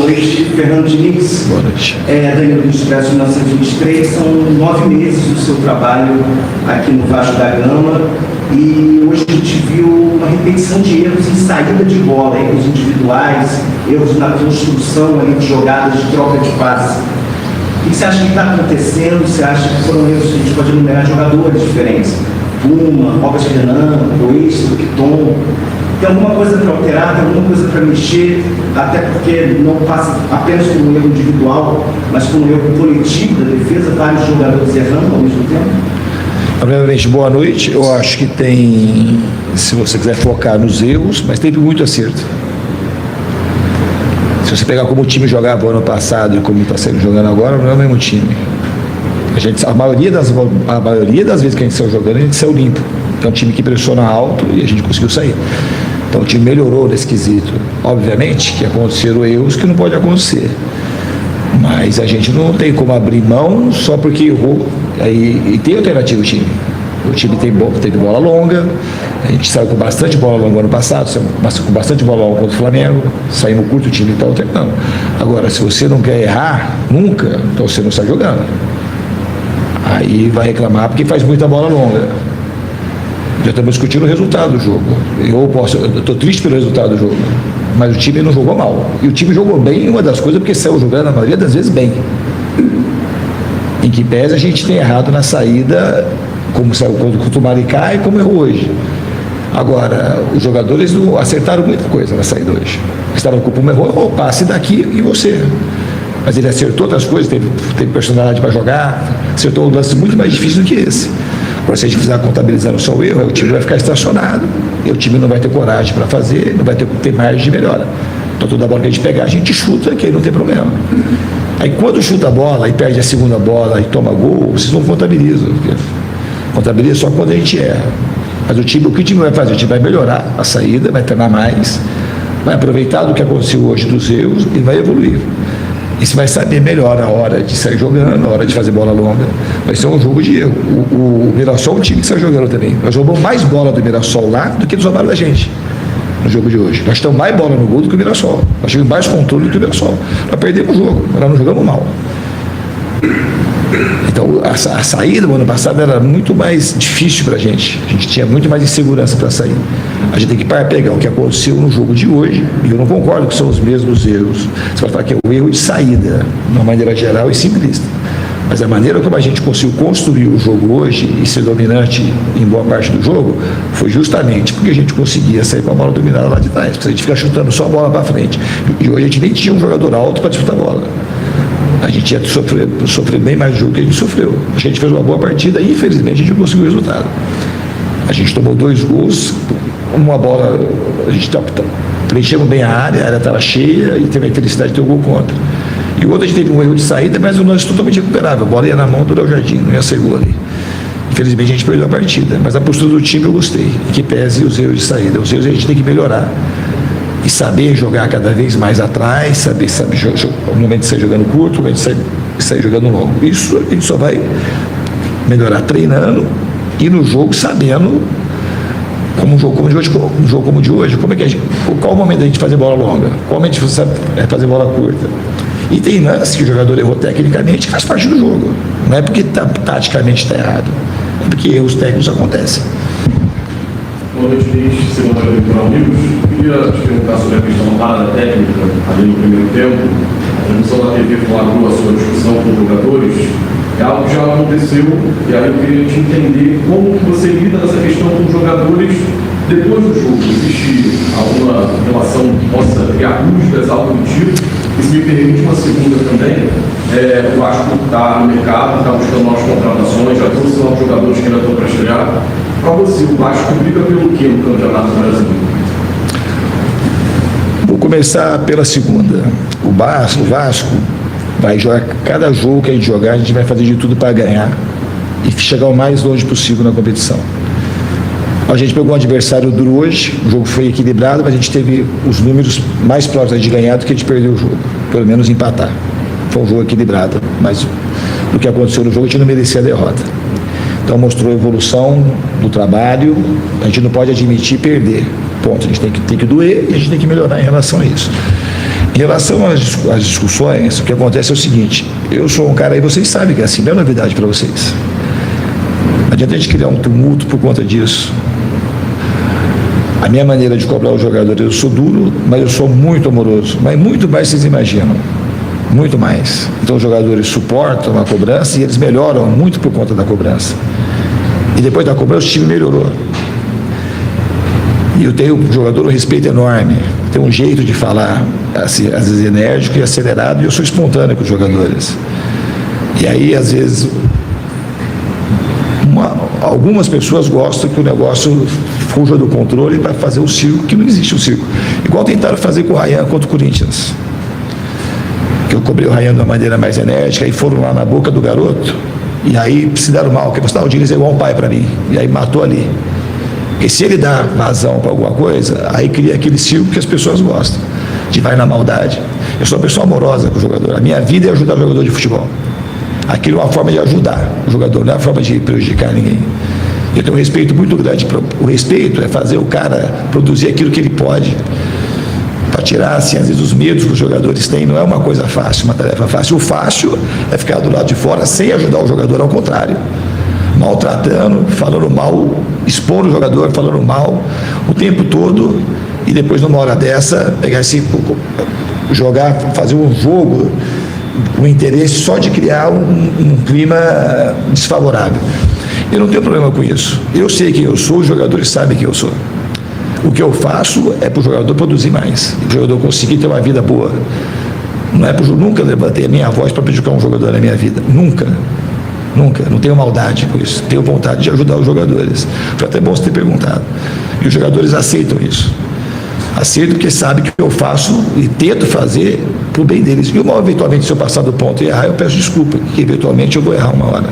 noite, Fernando Diniz. Boa noite. Danilo do Expresso 1923, são 9 meses do seu trabalho aqui no Vasco da Gama e hoje a gente viu uma repetição de erros em saída de bola, erros individuais, erros na construção ali de jogadas de troca de passe. O que você acha que está acontecendo? Você acha que foram erros que a gente pode enumerar jogadores diferentes? Puma, Robert Renan, Luiz, Piton. Tem alguma coisa para alterar, tem alguma coisa para mexer, até porque não passa apenas por um erro individual, mas por um erro coletivo da defesa, vários jogadores errando ao mesmo tempo? Primeiramente, boa noite. Eu acho que tem, se você quiser focar nos erros, mas teve muito acerto. Se você pegar como o time jogava ano passado e como está sendo jogando agora, não é o mesmo time. A maioria das vezes que a gente saiu jogando, a gente saiu limpo. É um time que pressiona alto e a gente conseguiu sair. Então o time melhorou nesse quesito. Obviamente que aconteceram erros que não pode acontecer. Mas a gente não tem como abrir mão só porque errou. E tem alternativa o time. O time teve bola longa, a gente saiu com bastante bola longa ano passado, com bastante bola longa contra o Flamengo, saímos curto, o time está alternando. Agora, se você não quer errar nunca, então você não está jogando. Aí vai reclamar porque faz muita bola longa. Já estamos discutindo o resultado do jogo. Eu estou triste pelo resultado do jogo, mas o time não jogou mal. E o time jogou bem, uma das coisas, porque saiu jogando, na maioria das vezes, bem. Em que pese a gente tem errado na saída, como saiu contra o Maricá e como errou hoje. Agora, os jogadores não acertaram muita coisa na saída hoje. Estavam com o Puma, errou o passe daqui e você. Mas ele acertou outras coisas, teve personalidade para jogar, acertou um lance muito mais difícil do que esse. Agora, se a gente fizer contabilizando só o erro, o time vai ficar estacionado, e o time não vai ter coragem para fazer, não vai ter margem de melhora. Então, toda bola que a gente pegar, a gente chuta, que aí não tem problema. Aí, quando chuta a bola e perde a segunda bola e toma gol, vocês não contabilizam. Contabiliza só quando a gente erra. Mas o que o time vai fazer? O time vai melhorar a saída, vai treinar mais, vai aproveitar do que aconteceu hoje dos erros e vai evoluir. E você vai saber melhor a hora de sair jogando, a hora de fazer bola longa. Vai ser um jogo de erro. O Mirassol é um time que sai jogando também. Nós roubamos mais bola do Mirassol lá do que eles roubaram da gente no jogo de hoje. Nós temos mais bola no gol do que o Mirassol. Nós tivemos mais controle do que o Mirassol. Nós perdemos o jogo, nós não jogamos mal. Então, a saída do ano passado era muito mais difícil para a gente tinha muito mais insegurança para sair. A gente tem que pegar o que aconteceu no jogo de hoje, e eu não concordo que são os mesmos erros. Você vai falar que é o erro de saída, de uma maneira geral e simplista. Mas a maneira como a gente conseguiu construir o jogo hoje e ser dominante em boa parte do jogo foi justamente porque a gente conseguia sair com a bola dominada lá de trás. Porque a gente fica chutando só a bola para frente. E hoje a gente nem tinha um jogador alto para disputar a bola. A gente ia sofrer bem mais jogo que a gente sofreu. A gente fez uma boa partida e, infelizmente, a gente não conseguiu o resultado. A gente tomou 2 gols, uma bola, a gente preenchemos bem a área estava cheia e teve a infelicidade de ter o gol contra. E o outro a gente teve um erro de saída, mas o lance totalmente recuperável. A bola ia na mão do Léo Jardim, não ia ser gol ali. Infelizmente, a gente perdeu a partida. Mas a postura do time eu gostei, que pese os erros de saída. Os erros a gente tem que melhorar. E saber jogar cada vez mais atrás, saber o momento de sair jogando curto, o momento de sair jogando longo. Isso a gente só vai melhorar treinando e no jogo sabendo, como um jogo como o de hoje, como é que qual o momento da gente fazer bola longa, qual o momento de sabe fazer bola curta. E tem lance que o jogador errou tecnicamente, faz parte do jogo. Não é porque taticamente está errado, é porque erros técnicos acontecem. Boa noite, segunda eleitoral Amigos. Queria te perguntar sobre a questão da parada técnica ali no primeiro tempo. A transmissão da TV flagrou a sua discussão com os jogadores. É algo que já aconteceu e aí eu queria te entender como que você lida nessa questão com os jogadores depois do jogo. Existe alguma relação que possa criar dúvidas, algo do tipo? E se me permite uma segunda também, o Vasco está no mercado, está buscando novas contratações, já trouxe novos jogadores que ainda estão para estrear. Para você, o Vasco briga pelo quê no Campeonato Brasileiro? Vou começar pela segunda. O Vasco vai jogar, cada jogo que a gente jogar, a gente vai fazer de tudo para ganhar e chegar o mais longe possível na competição. A gente pegou um adversário duro hoje, o jogo foi equilibrado, mas a gente teve os números mais próximos de ganhar do que a gente perdeu o jogo, pelo menos empatar. Foi um jogo equilibrado, mas do que aconteceu no jogo a gente não merecia a derrota. Então mostrou a evolução do trabalho, a gente não pode admitir perder, ponto. A gente tem que doer e a gente tem que melhorar em relação a isso. Em relação às discussões, o que acontece é o seguinte: eu sou um cara, e vocês sabem que é assim, não é novidade para vocês. Não adianta a gente criar um tumulto por conta disso. A minha maneira de cobrar os jogadores, eu sou duro, mas eu sou muito amoroso, mas muito mais vocês imaginam, muito mais. Então os jogadores suportam a cobrança e eles melhoram muito por conta da cobrança. E depois da cobrança o time melhorou. E eu tenho um jogador um respeito enorme, tem um jeito de falar, assim, às vezes enérgico e acelerado, e eu sou espontâneo com os jogadores. E aí, às vezes, algumas pessoas gostam que o negócio fuja do controle para fazer o circo, que não existe o circo. Igual tentaram fazer com o Ryan contra o Corinthians. Que eu cobrei o Ryan de uma maneira mais enérgica, e foram lá na boca do garoto, e aí se deram mal, porque Gustavo Diniz é igual um pai para mim, e aí matou ali. Porque se ele dá razão para alguma coisa, aí cria aquele circo que as pessoas gostam, de vai na maldade. Eu sou uma pessoa amorosa com o jogador. A minha vida é ajudar o jogador de futebol. Aquilo é uma forma de ajudar o jogador, não é uma forma de prejudicar ninguém. Eu tenho um respeito muito grande. O respeito é fazer o cara produzir aquilo que ele pode, para tirar, assim, às vezes, os medos que os jogadores têm. Não é uma coisa fácil, uma tarefa fácil. O fácil é ficar do lado de fora sem ajudar o jogador, ao contrário. Maltratando, falando mal, expondo o jogador, falando mal o tempo todo, e depois numa hora dessa pegar esse, jogar, fazer um jogo, um interesse só de criar um clima desfavorável. Eu não tenho problema com isso. Eu sei quem eu sou, os jogadores sabem quem eu sou. O que eu faço é para o jogador produzir mais, o jogador conseguir ter uma vida boa. Não é nunca levantei a minha voz para prejudicar um jogador na minha vida, nunca. Nunca, não tenho maldade com isso, tenho vontade de ajudar os jogadores. Foi até bom você ter perguntado. E os jogadores aceitam isso. Aceitam porque sabem que eu faço e tento fazer para o bem deles. E eventualmente, se eu passar do ponto e errar, eu peço desculpa, porque eventualmente eu vou errar uma hora.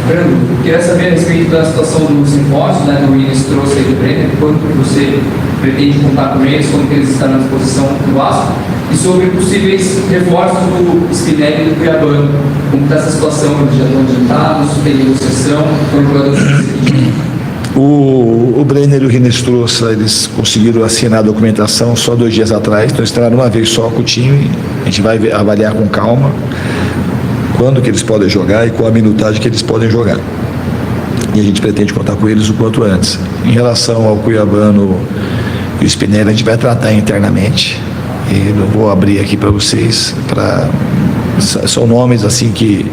Brando, queria saber a respeito da situação do simpósio, né, que o ministro trouxe aí do Brenner, quando você pretende contar com eles, quando eles estarão à disposição do Vasco, e sobre possíveis reforços do Spinelli e do Cuiabano. Como está essa situação? Eles já estão adiantados, tem negociação, foram jogadores O Brenner e o Rinestrosa, eles conseguiram assinar a documentação só 2 dias atrás, então eles uma vez só com o time. A gente vai avaliar com calma quando que eles podem jogar e qual a minutagem que eles podem jogar. E a gente pretende contar com eles o quanto antes. Em relação ao Cuiabano e o Spinelli, a gente vai tratar internamente. E não vou abrir aqui para vocês. São nomes assim que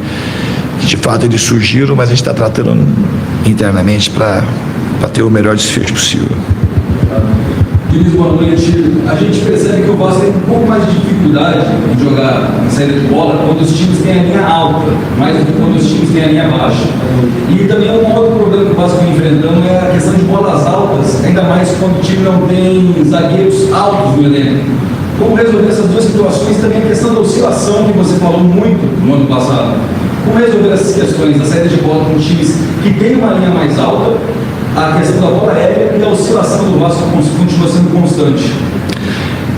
de fato eles surgiram, mas a gente está tratando internamente para ter o melhor desfecho possível. Diniz, boa noite. A gente percebe que o Vasco tem um pouco mais de dificuldade em jogar na saída de bola quando os times têm a linha alta, mais do que quando os times têm a linha baixa. E também um outro problema que o Vasco vem enfrentando é a questão de bolas altas, ainda mais quando o time não tem zagueiros altos no elenco. Como resolver essas duas situações? Também a questão da oscilação, que você falou muito no ano passado. Como resolver essas questões da saída de bola com times que têm uma linha mais alta, a questão da bola aérea e a oscilação do Vasco continua sendo constante?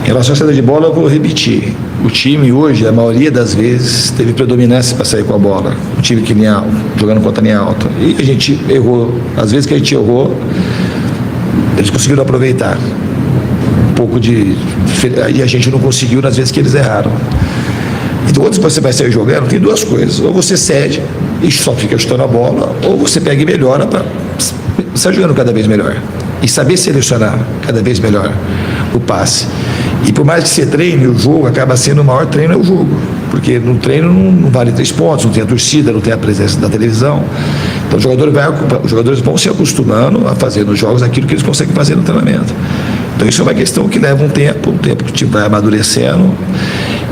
Em relação à saída de bola, eu vou repetir. O time hoje, a maioria das vezes, teve predominância para sair com a bola. O time que linha alta, jogando contra a linha alta. E a gente errou. Às vezes que a gente errou, eles conseguiram aproveitar um pouco de... E a gente não conseguiu nas vezes que eles erraram. Então, quando você vai sair jogando, tem 2 coisas. Ou você cede e só fica chutando a bola, ou você pega e melhora para sair jogando cada vez melhor. E saber selecionar cada vez melhor o passe. E por mais que você treine, o jogo acaba sendo o maior treino é o jogo. Porque no treino não vale 3 pontos, não tem a torcida, não tem a presença da televisão. Então os jogadores vão se acostumando a fazer nos jogos aquilo que eles conseguem fazer no treinamento. Então isso é uma questão que leva um tempo que o time vai amadurecendo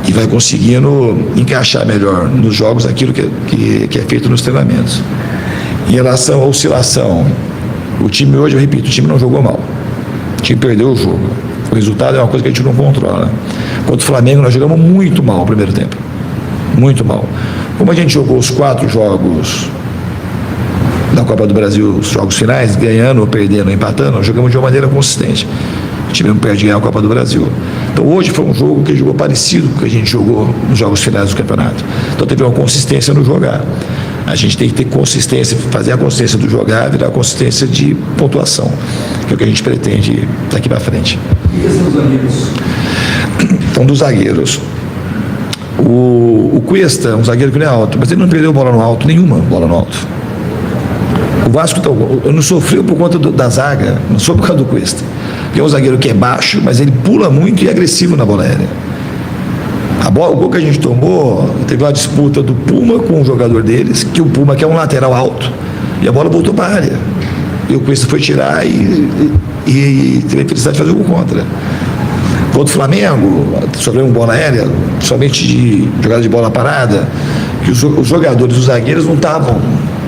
e vai conseguindo encaixar melhor nos jogos aquilo que é feito nos treinamentos. Em relação à oscilação, o time hoje, eu repito, o time não jogou mal. O time perdeu o jogo. O resultado é uma coisa que a gente não controla. Contra o Flamengo, nós jogamos muito mal no primeiro tempo. Muito mal. Como a gente jogou os 4 jogos da Copa do Brasil, os jogos finais, ganhando ou perdendo, empatando, nós jogamos de uma maneira consistente. O time não perde ganhar a Copa do Brasil. Então hoje foi um jogo que jogou parecido com o que a gente jogou nos jogos finais do campeonato. Então teve uma consistência no jogar. A gente tem que ter consistência, fazer a consistência do jogar virar a consistência de pontuação, que é o que a gente pretende daqui para frente. E esses zagueiros? Então, dos zagueiros, o Cuesta, um zagueiro que não é alto, mas ele não perdeu bola no alto, nenhuma bola no alto. O Vasco eu não sofreu por conta da zaga, não sou por causa do Cuesta. Que é um zagueiro que é baixo, mas ele pula muito e é agressivo na bola aérea. O gol que a gente tomou, teve uma disputa do Puma com um jogador deles, que o Puma que é um lateral alto, e a bola voltou para a área. E o Cuesta foi tirar e teve a felicidade de fazer o gol contra. Contra o Flamengo, sofreu uma bola aérea, somente de jogada de bola parada, que os jogadores, os zagueiros não estavam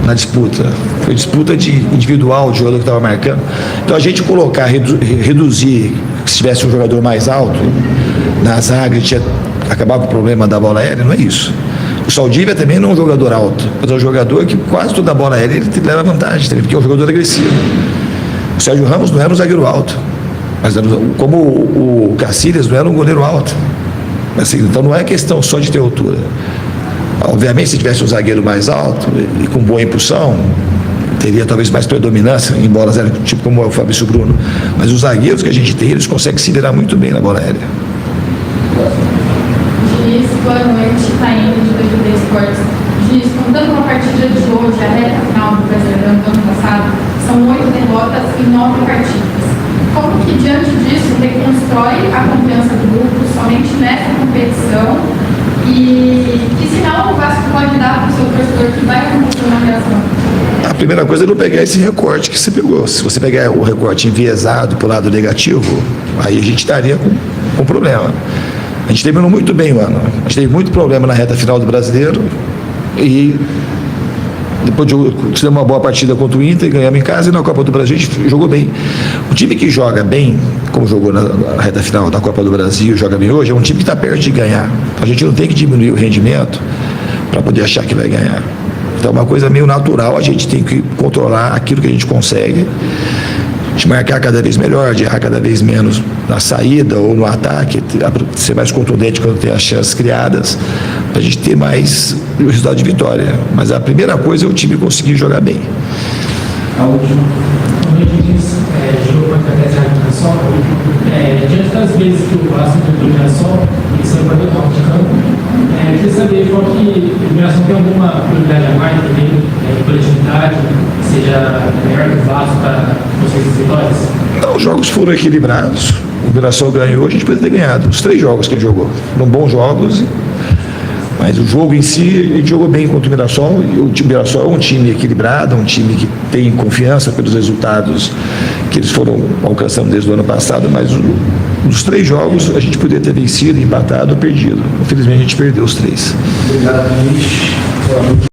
na disputa. Foi disputa de individual, de jogador que estava marcando. Então a gente colocar, reduzir, se tivesse um jogador mais alto, na zaga, a gente ia acabar com o problema da bola aérea, não é isso. O Saldívia também não é um jogador alto, mas é um jogador que quase toda a bola aérea ele leva vantagem, porque é um jogador agressivo. O Sérgio Ramos não era um zagueiro alto, mas como o Cacilhas não era um goleiro alto. Assim, então não é questão só de ter altura. Obviamente, se tivesse um zagueiro mais alto e com boa impulsão, teria talvez mais predominância em bolas aéreas, tipo como é o Fabrício Bruno. Mas os zagueiros que a gente tem, eles conseguem se virar muito bem na bola aérea. Giz, boa noite, Taine de 22 Esportes. Giz, contando com a partida de hoje, a reta final do Brasileirão do ano passado, são 8 derrotas e 9 partidas. Como que, diante disso, reconstrói a confiança do grupo somente nessa competição? E que sinal o Vasco pode dar para o seu torcedor que vai acontecer na reação? A primeira coisa é não pegar esse recorte que você pegou. Se você pegar o recorte enviesado para o lado negativo, aí a gente estaria com problema. A gente terminou muito bem o ano. A gente teve muito problema na reta final do Brasileiro e depois fizemos uma boa partida contra o Inter, ganhamos em casa, e na Copa do Brasil a gente jogou bem. O time que joga bem, como jogou na reta final da Copa do Brasil, joga bem hoje, é um time que está perto de ganhar. A gente não tem que diminuir o rendimento para poder achar que vai ganhar. Então é uma coisa meio natural, a gente tem que controlar aquilo que a gente consegue, de marcar cada vez melhor, de errar cada vez menos na saída ou no ataque, ser mais contundente quando tem as chances criadas, para a gente ter mais o resultado de vitória. Mas a primeira coisa é o time conseguir jogar bem. A última. Como a gente diz, jogou contra a Mirassol, diante das vezes que o Vasco enfrentou o Mirassol, ele saiu para derrota de campo. Queria saber qual que o Mirassol tem alguma prioridade a mais também, coletividade, seja melhor que o Vasco para conseguir as vitórias? Não, os jogos foram equilibrados. O Mirassol ganhou, a gente poderia ter ganhado. Os 3 jogos que ele jogou foram bons jogos, mas o jogo em si, ele jogou bem contra o Mirassol. E o time Mirassol é um time equilibrado, um time que tem confiança pelos resultados que eles foram alcançando desde o ano passado, mas nos 3 jogos a gente poderia ter vencido, empatado ou perdido. Infelizmente a gente perdeu os 3. Obrigado, Luiz.